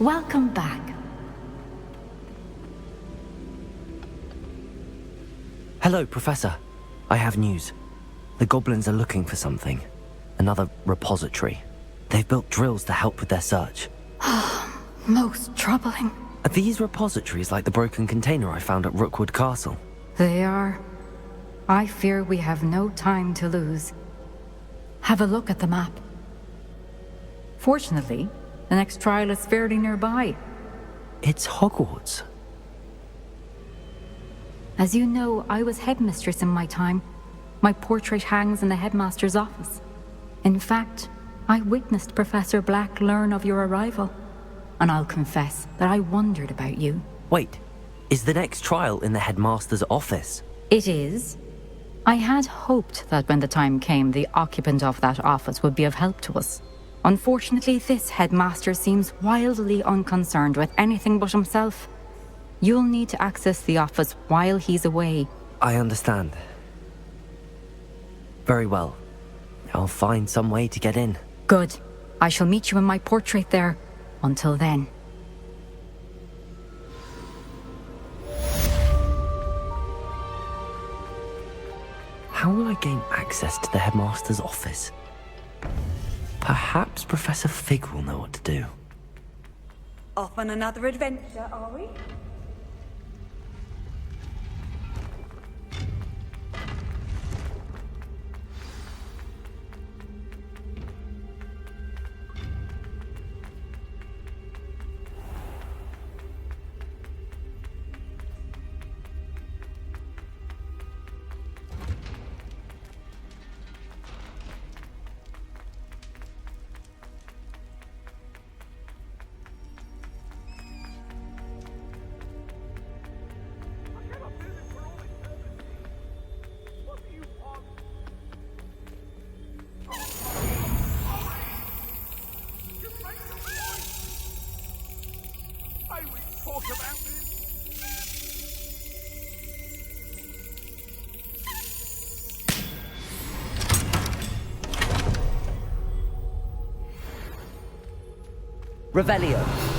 Welcome back. Hello, Professor. I have news. The goblins are looking for something. Another repository. They've built drills to help with their search. Most troubling. Are these repositories like the broken container I found at Rookwood Castle? They are. I fear we have no time to lose. Have a look at the map. Fortunately, the next trial is fairly nearby. It's Hogwarts. As you know, I was headmistress in my time. My portrait hangs in the headmaster's office. In fact, I witnessed Professor Black learn of your arrival. And I'll confess that I wondered about you. Wait, is the next trial in the headmaster's office? It is. I had hoped that when the time came, the occupant of that office would be of help to us. Unfortunately, this headmaster seems wildly unconcerned with anything but himself. You'll need to access the office while he's away. I understand. Very well. I'll find some way to get in. Good. I shall meet you in my portrait there. Until then. How will I gain access to the headmaster's office? Perhaps Professor Fig will know what to do. Off on another adventure, are we? Revelio.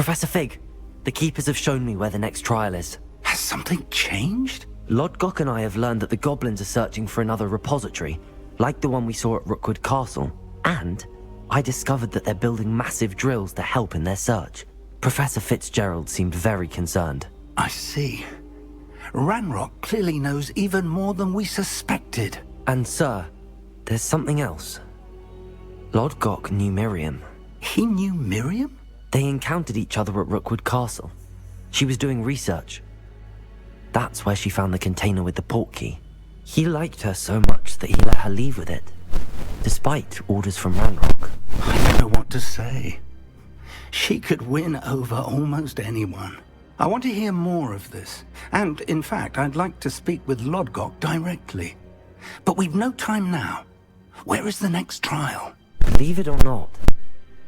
Professor Fig, the Keepers have shown me where the next trial is. Has something changed? Lodgok and I have learned that the goblins are searching for another repository, like the one we saw at Rookwood Castle. And I discovered that they're building massive drills to help in their search. Professor Fitzgerald seemed very concerned. I see. Ranrock clearly knows even more than we suspected. And sir, there's something else. Lodgok knew Miriam. He knew Miriam? They encountered each other at Rookwood Castle. She was doing research. That's where she found the container with the portkey. He liked her so much that he let her leave with it, despite orders from Ranrock. I don't know what to say. She could win over almost anyone. I want to hear more of this. And, in fact, I'd like to speak with Lodgok directly. But we've no time now. Where is the next trial? Believe it or not,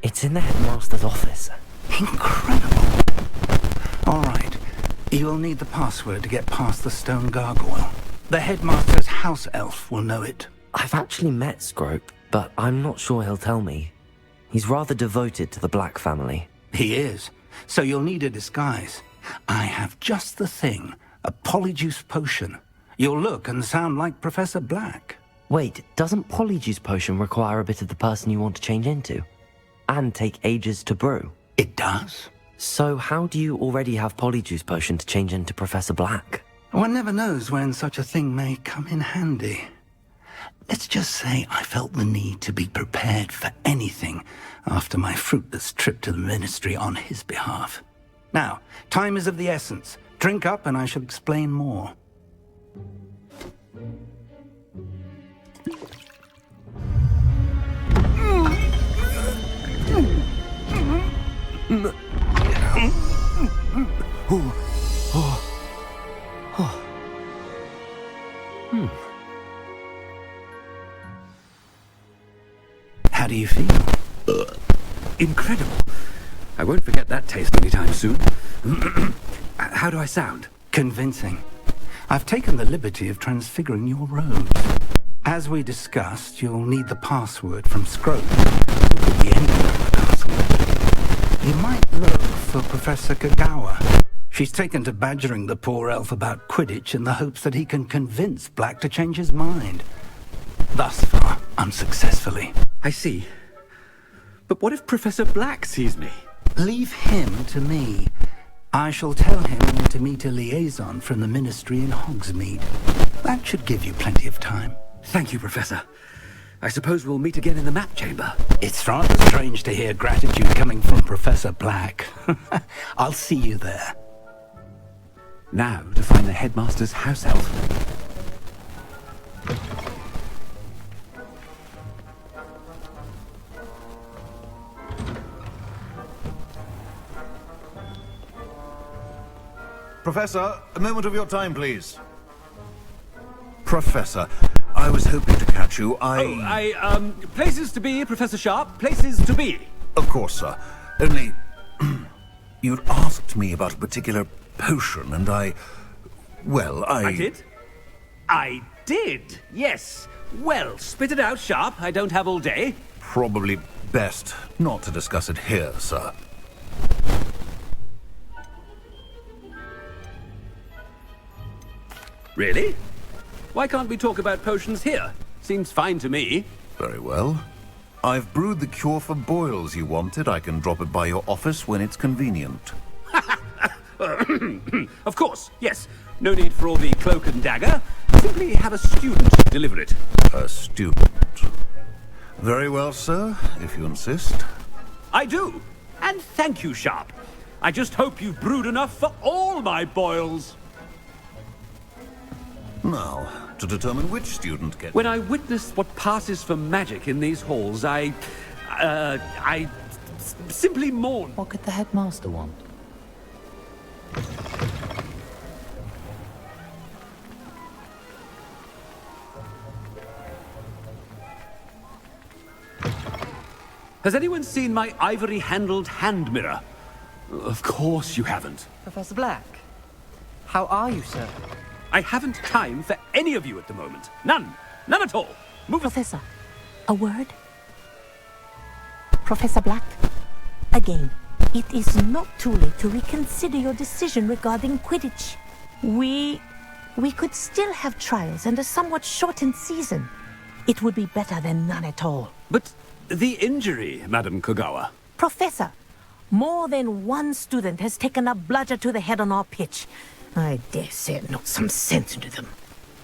it's in the headmaster's office. Incredible. All right. You'll need the password to get past the stone gargoyle. The headmaster's house elf will know it. I've actually met Scrope, but I'm not sure he'll tell me. He's rather devoted to the Black family. He is. So you'll need a disguise. I have just the thing. A polyjuice potion. You'll look and sound like Professor Black. Wait, doesn't Polyjuice Potion require a bit of the person you want to change into? And take ages to brew? It does. So how do you already have Polyjuice Potion to change into Professor Black? One never knows when such a thing may come in handy. Let's just say I felt the need to be prepared for anything after my fruitless trip to the Ministry on his behalf. Now, time is of the essence. Drink up and I shall explain more. How do you feel? Incredible. I won't forget that taste anytime soon. How do I sound? Convincing. I've taken the liberty of transfiguring your robes. As we discussed, you'll need the password from Scrope to put the ending of the password. You might look for Professor Kagawa. She's taken to badgering the poor elf about Quidditch in the hopes that he can convince Black to change his mind. Thus far, unsuccessfully. I see. But what if Professor Black sees me? Leave him to me. I shall tell him to meet a liaison from the Ministry in Hogsmeade. That should give you plenty of time. Thank you, Professor. I suppose we'll meet again in the map chamber. It's rather strange to hear gratitude coming from Professor Black. I'll see you there. Now to find the headmaster's house elf. Professor, a moment of your time, please. Professor, I was hoping to catch you. Places to be, Professor Sharp. Places to be. Of course, sir. Only, you'd asked me about a particular potion, and I did? I did, yes. Well, spit it out, Sharp. I don't have all day. Probably best not to discuss it here, sir. Really? Why can't we talk about potions here? Seems fine to me. Very well. I've brewed the cure for boils you wanted. I can drop it by your office when it's convenient. Of course, yes. No need for all the cloak and dagger. Simply have a student deliver it. A student. Very well, sir, if you insist. I do. And thank you, Sharp. I just hope you've brewed enough for all my boils. Now, to determine which student gets... When I witness what passes for magic in these halls, I simply mourn. What could the headmaster want? Has anyone seen my ivory-handled hand mirror? Of course you haven't. Professor Black, how are you, sir? I haven't time for any of you at the moment. None. None at all. Move. Professor, a word? Professor Black, again, it is not too late to reconsider your decision regarding Quidditch. We could still have trials and a somewhat shortened season. It would be better than none at all. But the injury, Madam Kagawa. Professor, more than one student has taken a bludger to the head on our pitch. I dare say it knocked some sense into them.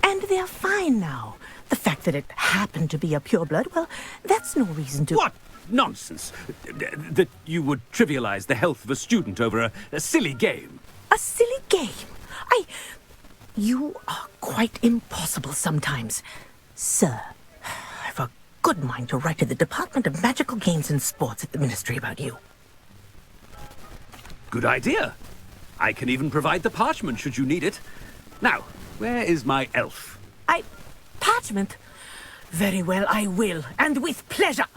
And they're fine now. The fact that it happened to be a pureblood, well, that's no reason to... What nonsense! That you would trivialize the health of a student over a silly game. A silly game? You are quite impossible sometimes. Sir, I've a good mind to write to the Department of Magical Games and Sports at the Ministry about you. Good idea. I can even provide the parchment should you need it. Now, where is my elf? Parchment? Very well, I will, and with pleasure.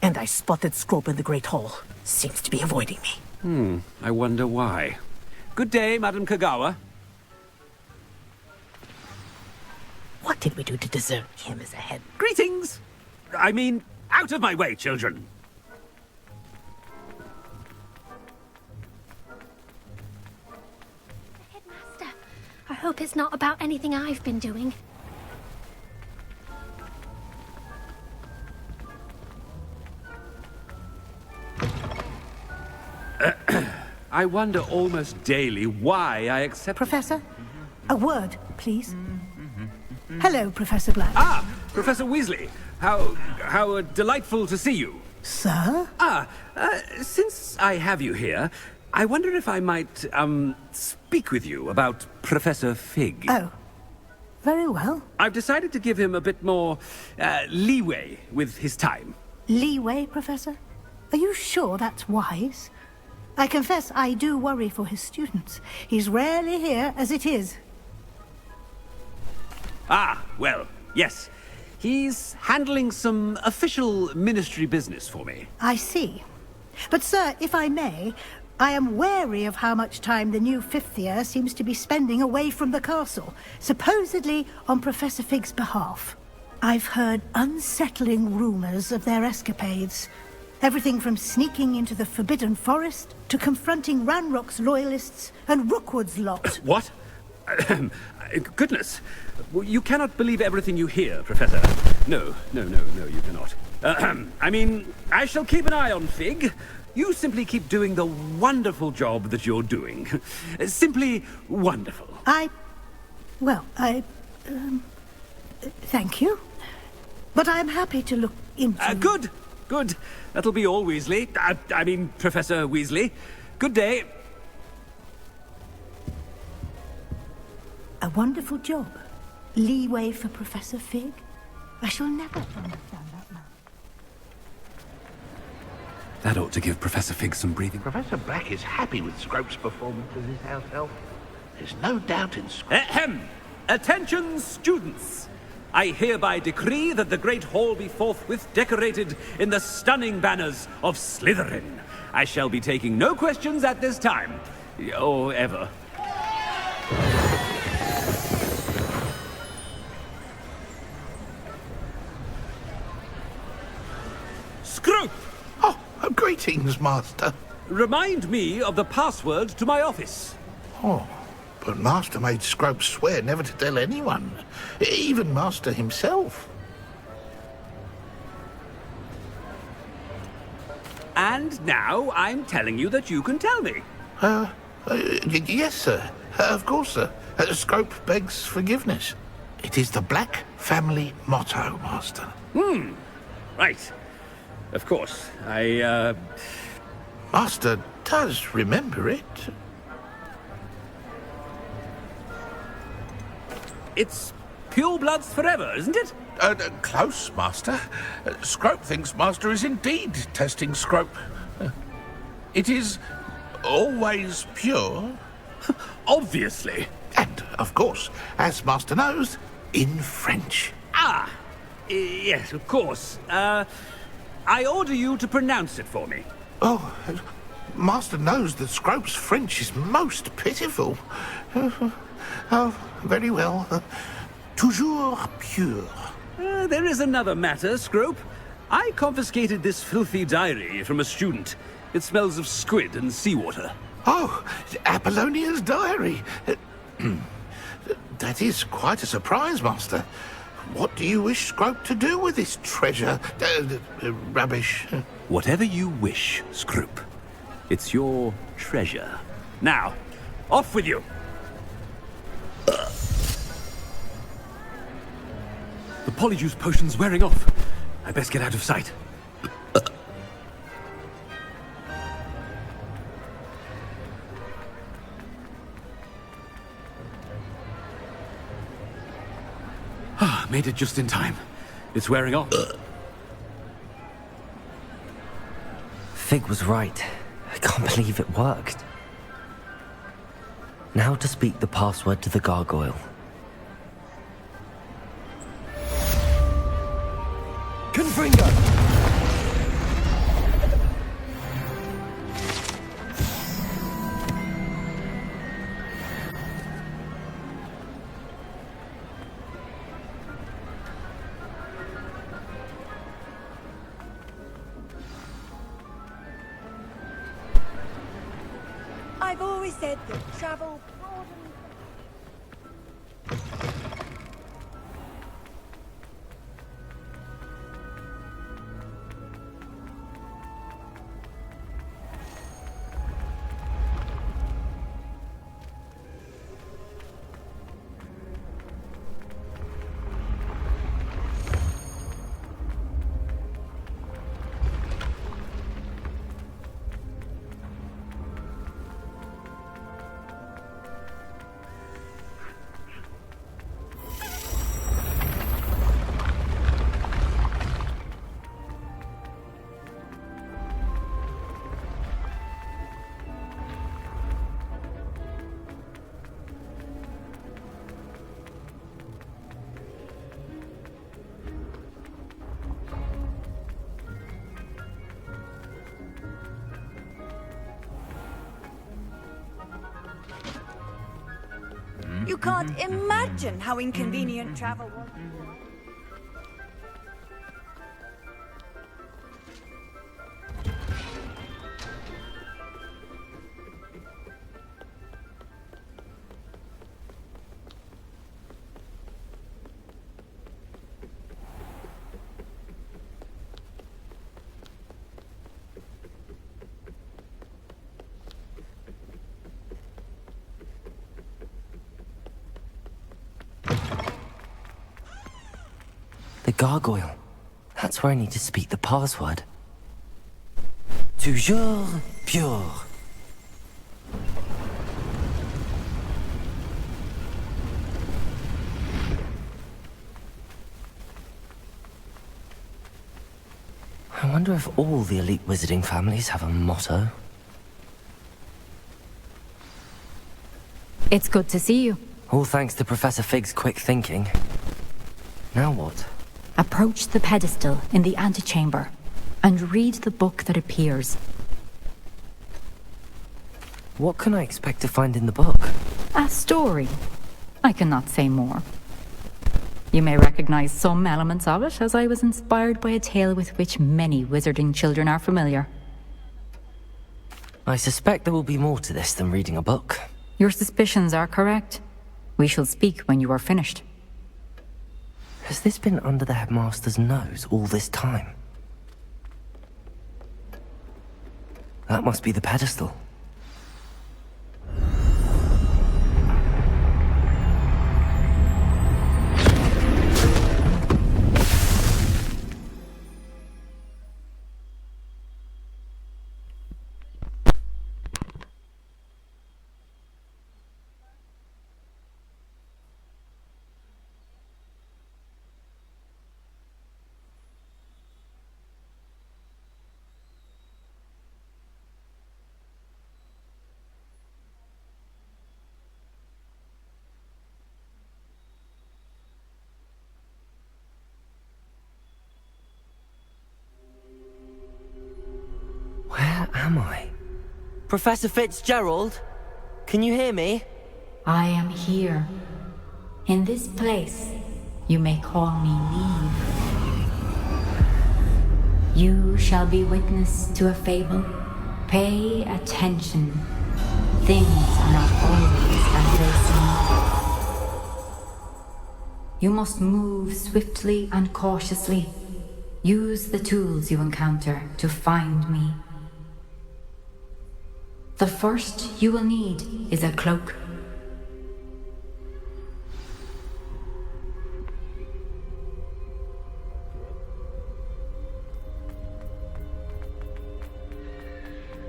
And I spotted Scrope in the Great Hall. Seems to be avoiding me. I wonder why. Good day, Madam Kagawa. What did we do to deserve him as a head? Greetings! I mean, out of my way, children. hope it's not about anything I've been doing. I wonder almost daily why I accept... Professor, a word, please. Hello, Professor Black. Ah, Professor Weasley. How delightful to see you. Sir? Since I have you here, I wonder if I might, speak with you about Professor Fig. Oh, very well. I've decided to give him a bit more, leeway with his time. Leeway, Professor? Are you sure that's wise? I confess I do worry for his students. He's rarely here as it is. Ah, well, yes. He's handling some official ministry business for me. I see. But, sir, if I may, I am wary of how much time the new fifth year seems to be spending away from the castle, supposedly on Professor Fig's behalf. I've heard unsettling rumors of their escapades. Everything from sneaking into the Forbidden Forest to confronting Ranrock's loyalists and Rookwood's lot. What? Goodness. You cannot believe everything you hear, Professor. No, you cannot. I mean, I shall keep an eye on Fig. You simply keep doing the wonderful job that you're doing. Simply wonderful. Thank you. But I'm happy to look into... Good. That'll be all, Weasley. I mean, Professor Weasley. Good day. A wonderful job. Leeway for Professor Fig. I shall never understand that man. That ought to give Professor Fig some breathing. Professor Black is happy with Scrope's performance as his house elf. There's no doubt in Scrope. Ahem! Attention, students! I hereby decree that the Great Hall be forthwith decorated in the stunning banners of Slytherin. I shall be taking no questions at this time. Or ever. Scrope! Oh, greetings, Master. Remind me of the password to my office. Oh, but Master made Scrope swear never to tell anyone. Even Master himself. And now I'm telling you that you can tell me. Yes, sir. Of course, sir. Scrope begs forgiveness. It is the Black family motto, Master. Right. Of course. Master does remember it. It's pure bloods forever, isn't it? Close, Master. Scrope thinks Master is indeed testing Scrope. It is always pure. Obviously. And, of course, as Master knows, in French. Yes, of course. I order you to pronounce it for me. Oh, Master knows that Scrope's French is most pitiful. Oh, very well. Toujours pure. There is another matter, Scrope. I confiscated this filthy diary from a student. It smells of squid and seawater. Oh, Apollonia's diary. That is quite a surprise, Master. What do you wish Scrope to do with this treasure? Rubbish. Whatever you wish, Scrope. It's your treasure. Now, off with you. The polyjuice potion's wearing off. I best get out of sight. Made it just in time. It's wearing off. Fig was right. I can't believe it worked. Now to speak the password to the gargoyle. Confringo! I've always said that travel broadens... You can't imagine how inconvenient travel was. The gargoyle. That's where I need to speak the password. Toujours pure. I wonder if all the elite wizarding families have a motto. It's good to see you. All thanks to Professor Fig's quick thinking. Now what? Approach the pedestal in the antechamber and read the book that appears. What can I expect to find in the book? A story. I cannot say more. You may recognize some elements of it, as I was inspired by a tale with which many wizarding children are familiar. I suspect there will be more to this than reading a book. Your suspicions are correct. We shall speak when you are finished. Has this been under the headmaster's nose all this time? That must be the pedestal. Where am I? Professor Fitzgerald? Can you hear me? I am here. In this place, you may call me Niamh. You shall be witness to a fable. Pay attention. Things are not always as they seem. You must move swiftly and cautiously. Use the tools you encounter to find me. The first you will need is a cloak.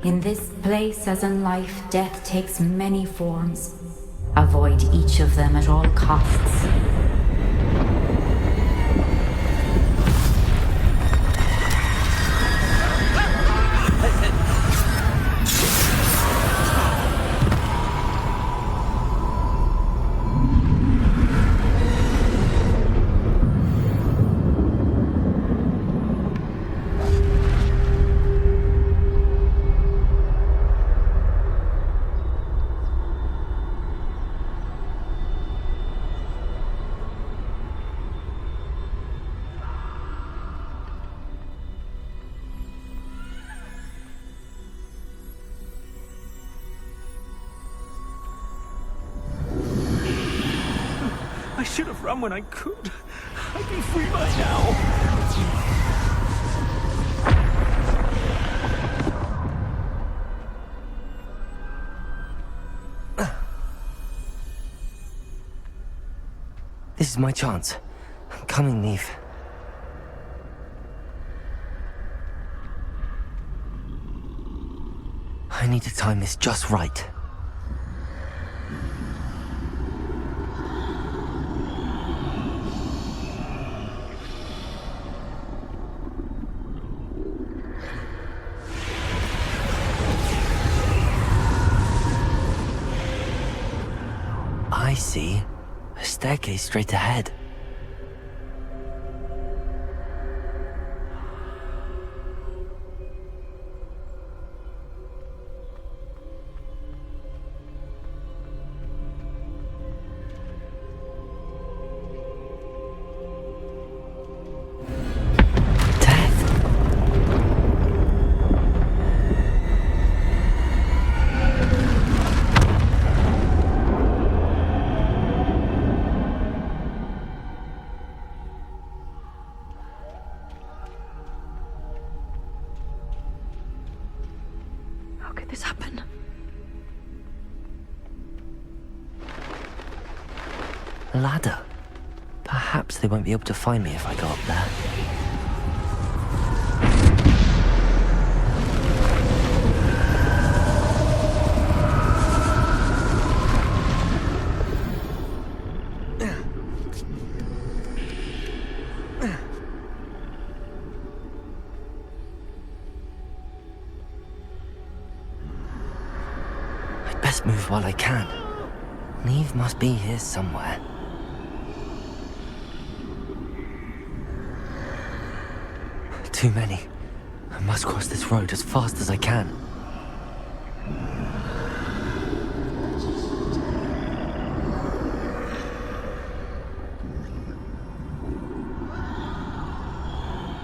In this place, as in life, death takes many forms. Avoid each of them at all costs. I should have run when I could. I'd be free by now. This is my chance. I'm coming, Niamh. I need to time this just right. I see a staircase straight ahead. did this happen? A ladder. Perhaps they won't be able to find me if I go up there. I'd best move while I can. Niamh must be here somewhere. Too many. I must cross this road as fast as I can.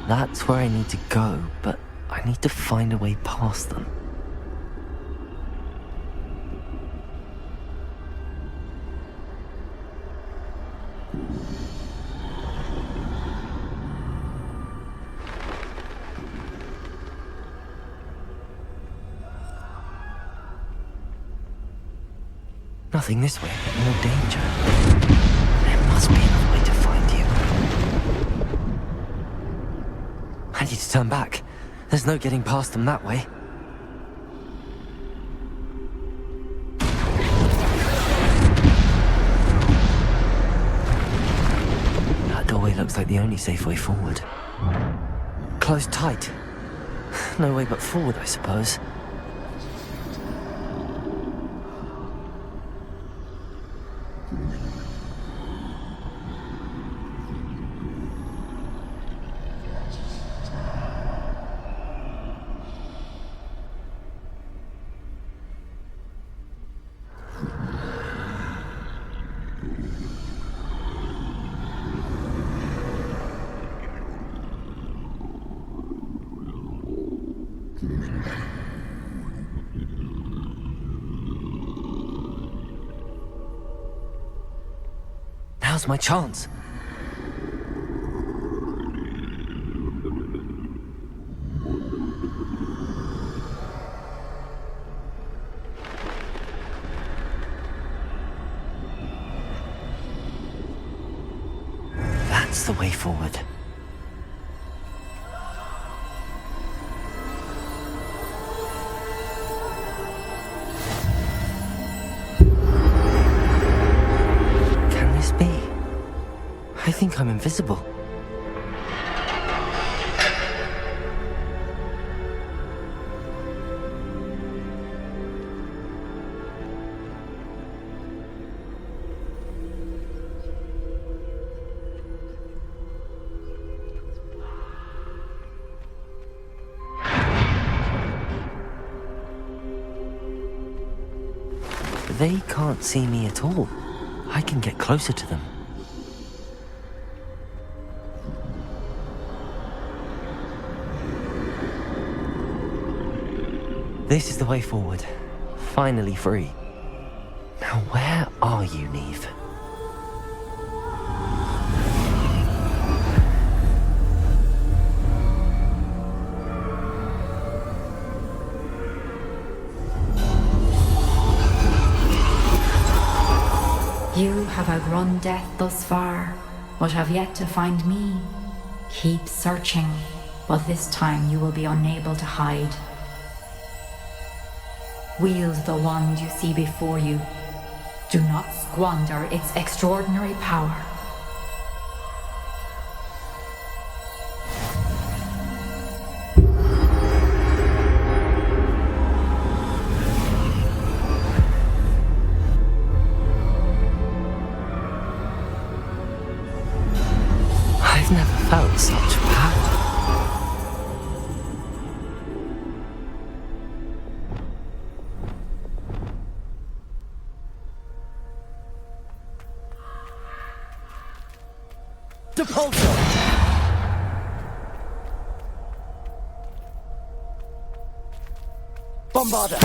That's where I need to go, but I need to find a way past them. Nothing this way, but more danger. There must be another way to find you. I need to turn back. There's no getting past them that way. That doorway looks like the only safe way forward. Closed tight. No way but forward, I suppose. Now's my chance. That's the way forward. I think I'm invisible. They can't see me at all. I can get closer to them. This is the way forward. Finally free. Now where are you, Niamh? You have outrun death thus far, but have yet to find me. Keep searching, but this time you will be unable to hide. Wield the wand you see before you. Do not squander its extraordinary power. I've never felt such power. Depulso! Bombarda!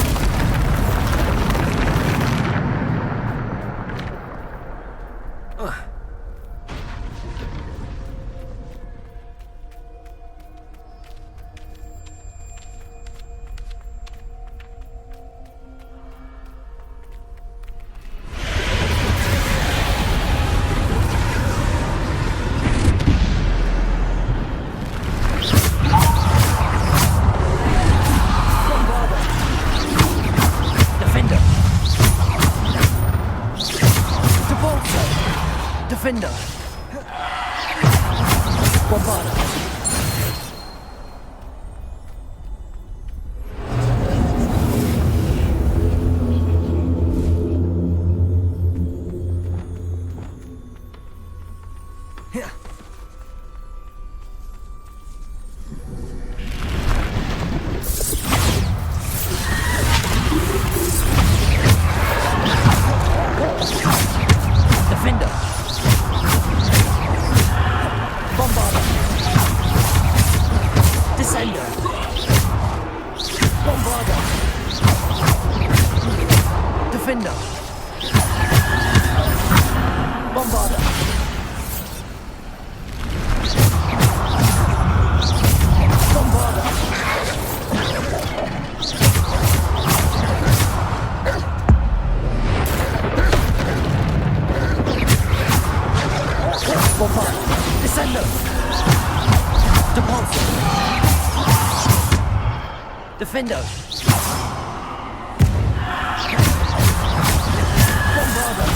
Descender. Bombarder. Defender. Bombarder. Bombarder. Bombarder. Descender. Repulsor. Defender. Bombarder.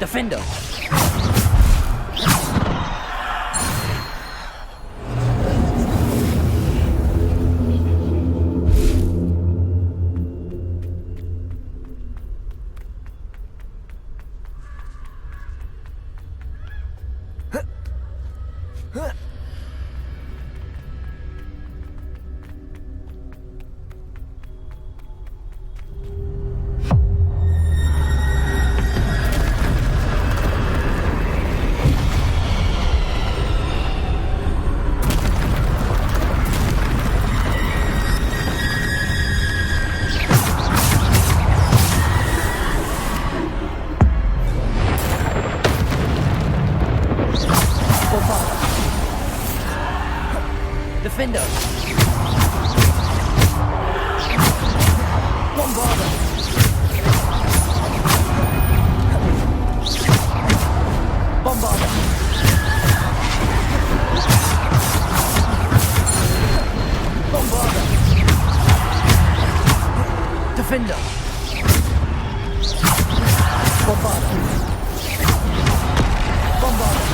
Defender. Defender. Bombarder. Bombarder. Bombarder. Defender. Bombarder. Bombarder.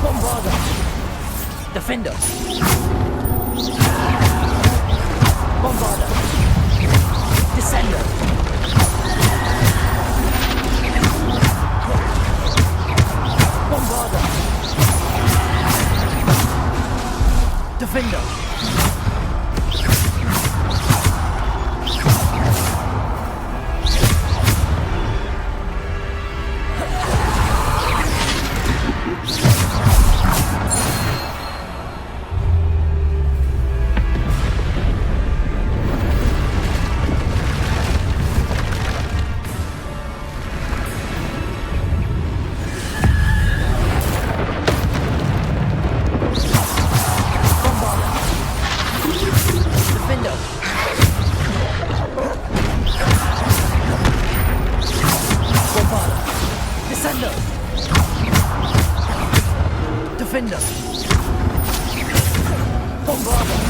Bombarder. Defender. Bombarder. Descender. Bombarder. Defender. Defender. Bombarder.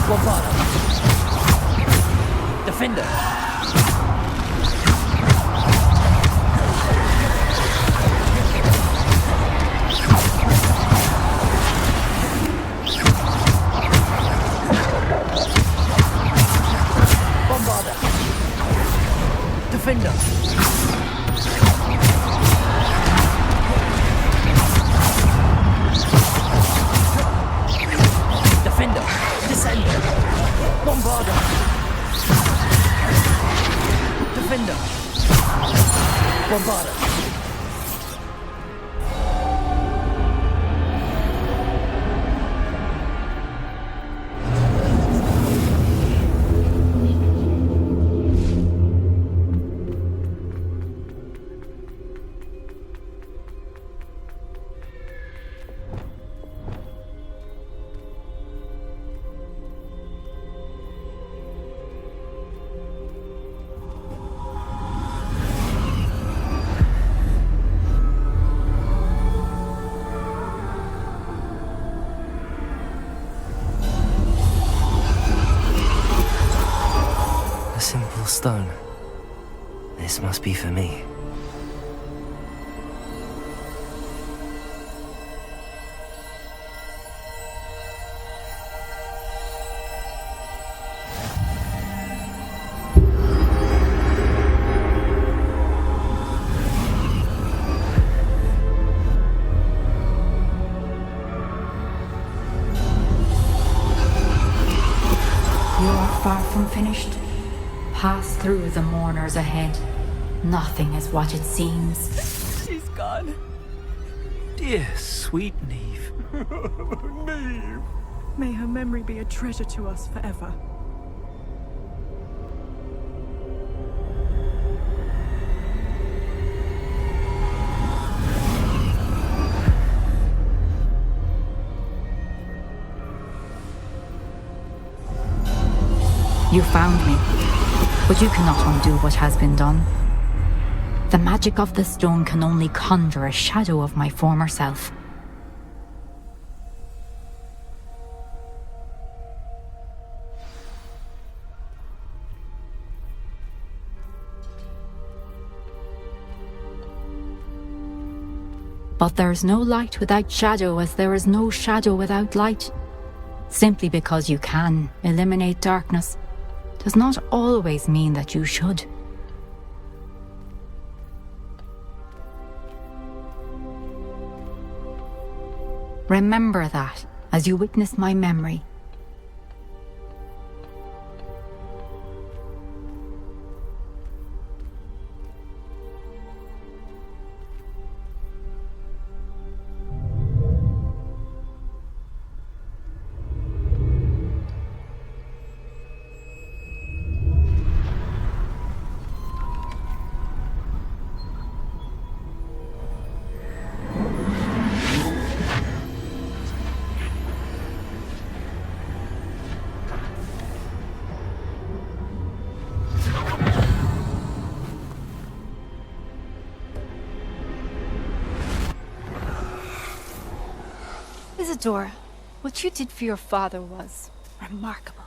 Bombarder. Defender. Defender. Defender. Descender. Bombarder. Defender. Bombarder. Stone. This must be for me. You're far from finished. Pass through the mourners ahead. Nothing is what it seems. She's gone. Dear, sweet Niamh. Niamh. May her memory be a treasure to us forever. You found me, but you cannot undo what has been done. The magic of the stone can only conjure a shadow of my former self. But there is no light without shadow, as there is no shadow without light. Simply because you can eliminate darkness does not always mean that you should. Remember that as you witness my memory. Isadora, what you did for your father was remarkable.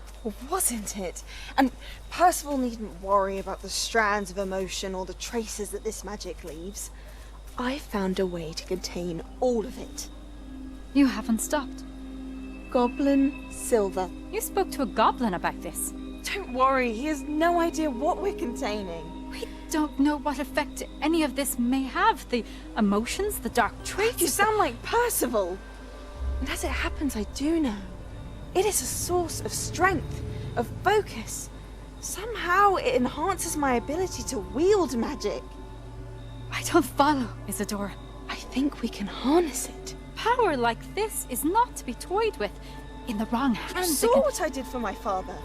Wasn't it? And Percival needn't worry about the strands of emotion or the traces that this magic leaves. I found a way to contain all of it. You haven't stopped. Goblin Silver. You spoke to a goblin about this. Don't worry, he has no idea what we're containing. We don't know what effect any of this may have. The emotions, the dark traits. You sound like Percival. And as it happens, I do know. It is a source of strength, of focus. Somehow it enhances my ability to wield magic. I don't follow, Isadora. I think we can harness it. Power like this is not to be toyed with. In the wrong You hands. saw what I did for my father.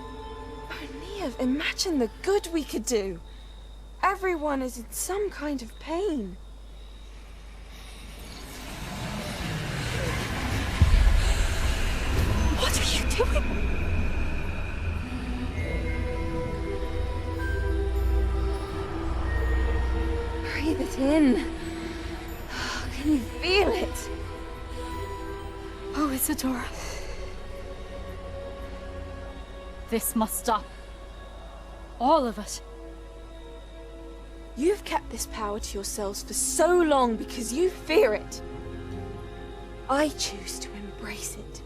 Oh, Niamh, imagine the good we could do. Everyone is in some kind of pain. What are you doing? Breathe it in. Can you feel it? Oh, Isadora. This must stop. All of it. You've kept this power to yourselves for so long because you fear it. I choose to embrace it.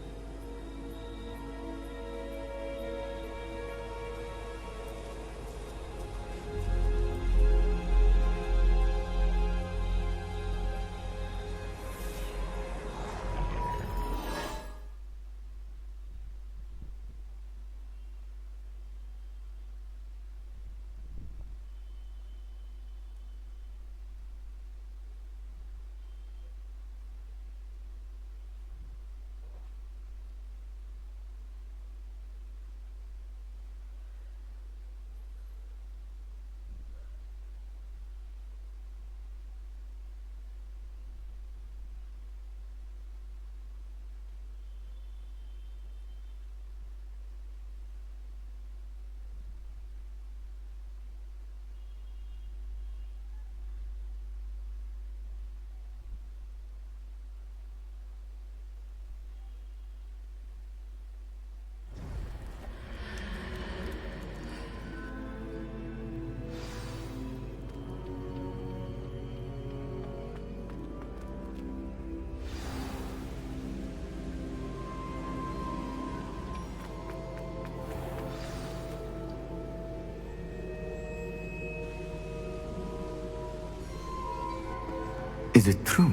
Is it true?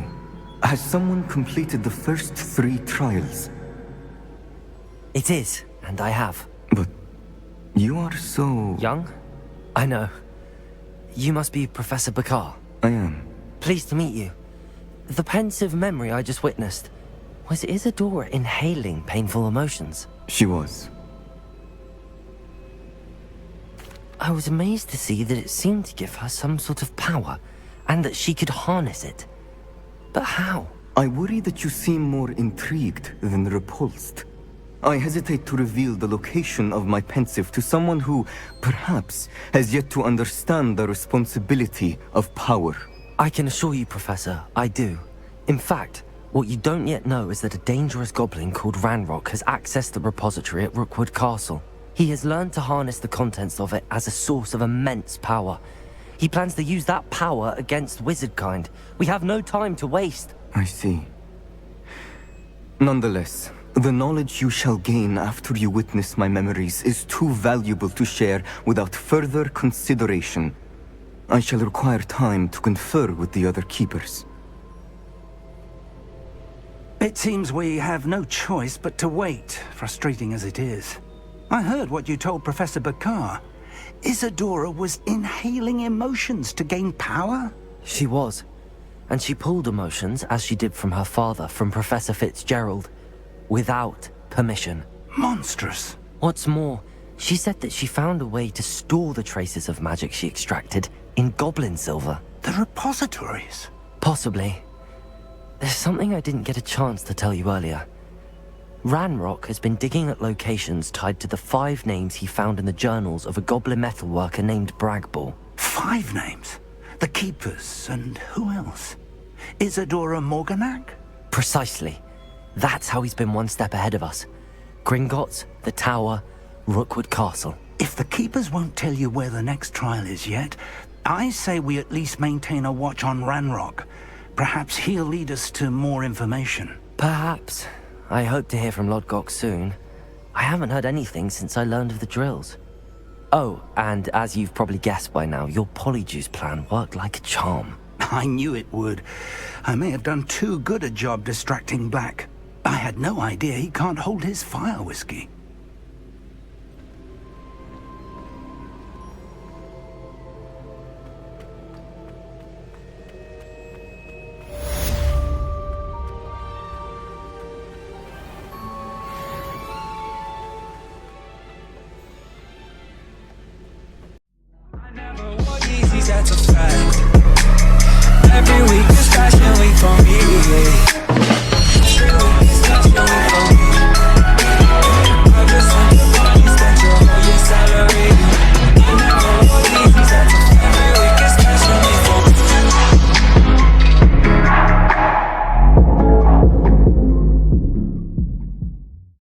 Has someone completed the first 3 trials? It is, and I have. But You are so... Young? I know. You must be Professor Bakar. I am. Pleased to meet you. The pensive memory I just witnessed, was Isadora inhaling painful emotions? She was. I was amazed to see that it seemed to give her some sort of power, and that she could harness it. But how? I worry that you seem more intrigued than repulsed. I hesitate to reveal the location of my pensive to someone who, perhaps, has yet to understand the responsibility of power. I can assure you, Professor, I do. In fact, what you don't yet know is that a dangerous goblin called Ranrock has accessed the repository at Rookwood Castle. He has learned to harness the contents of it as a source of immense power. He plans to use that power against wizardkind. We have no time to waste. I see. Nonetheless, the knowledge you shall gain after you witness my memories is too valuable to share without further consideration. I shall require time to confer with the other keepers. It seems we have no choice but to wait, frustrating as it is. I heard what you told Professor Bakar. Isadora was inhaling emotions to gain power? She was. And she pulled emotions, as she did from her father, from Professor Fitzgerald, without permission. Monstrous. What's more, she said that she found a way to store the traces of magic she extracted in goblin silver. The repositories? Possibly. There's something I didn't get a chance to tell you earlier. Ranrock has been digging at locations tied to the 5 names he found in the journals of a goblin metalworker named Bragball. 5 names? The Keepers, and who else? Isadora Morganac? Precisely. That's how he's been one step ahead of us. Gringotts, the Tower, Rookwood Castle. If the Keepers won't tell you where the next trial is yet, I say we at least maintain a watch on Ranrock. Perhaps he'll lead us to more information. Perhaps. I hope to hear from Lodgok soon. I haven't heard anything since I learned of the drills. Oh, and as you've probably guessed by now, your polyjuice plan worked like a charm. I knew it would. I may have done too good a job distracting Black. I had no idea he can't hold his fire whiskey.